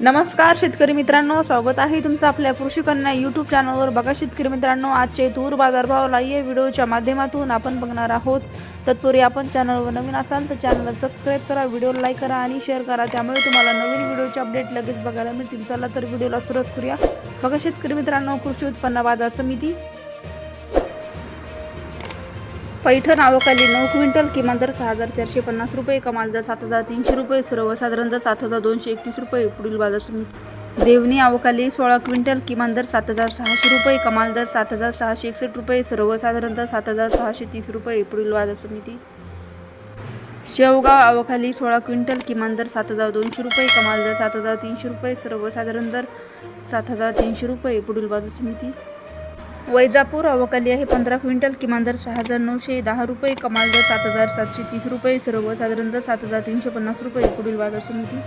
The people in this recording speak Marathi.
नमस्कार शेतकरी मित्रांनो, स्वागत आहे तुमचं आपल्या कृषी कन्या यूट्यूब चॅनलवर। बघा शेतकरी मित्रांनो, आजचे तूर बाजारभाव लाईव्ह व्हिडिओच्या माध्यमातून आपण बघणार आहोत। तत्पूर्वी आपण चॅनलवर नवीन असाल तर चॅनलला सबस्क्राईब करा, व्हिडिओला लाईक करा आणि शेअर करा, त्यामुळे तुम्हाला नवीन व्हिडिओचे अपडेट लगेच बघायला मिळतील। चला तर व्हिडिओला सुरुवात करूया। बघा शेतकरी मित्रांनो, कृषी उत्पन्न बाजार समिती पैठण आवकाली 9 क्विंटल, किमान दर 6450 रुपये, कमाल दर 7300 रुपये, सर्वसाधारण दर 7231 रुपये। पुढील बाजार समिती देवणी आवकाली 16 क्विंटल, किमान दर 7600 रुपये, कमाल दर 7661 रुपये, सर्वसाधारण दर 7630 रुपये। पुढील बाजार समिती शेवगाव आवकाली 16 क्विंटल, किमान दर 7200 रुपये, कमाल दर 7300 रुपये, सर्वसाधारण दर 7300 रुपये। पुढील बाजार समिती वैजापूर आवकाली आहे 15 क्विंटल, किमान दर 6910 रुपये, कमाल दर 7730 रुपये, सर्वसाधारण दर 7350 रुपये। पुढील बाजार समिती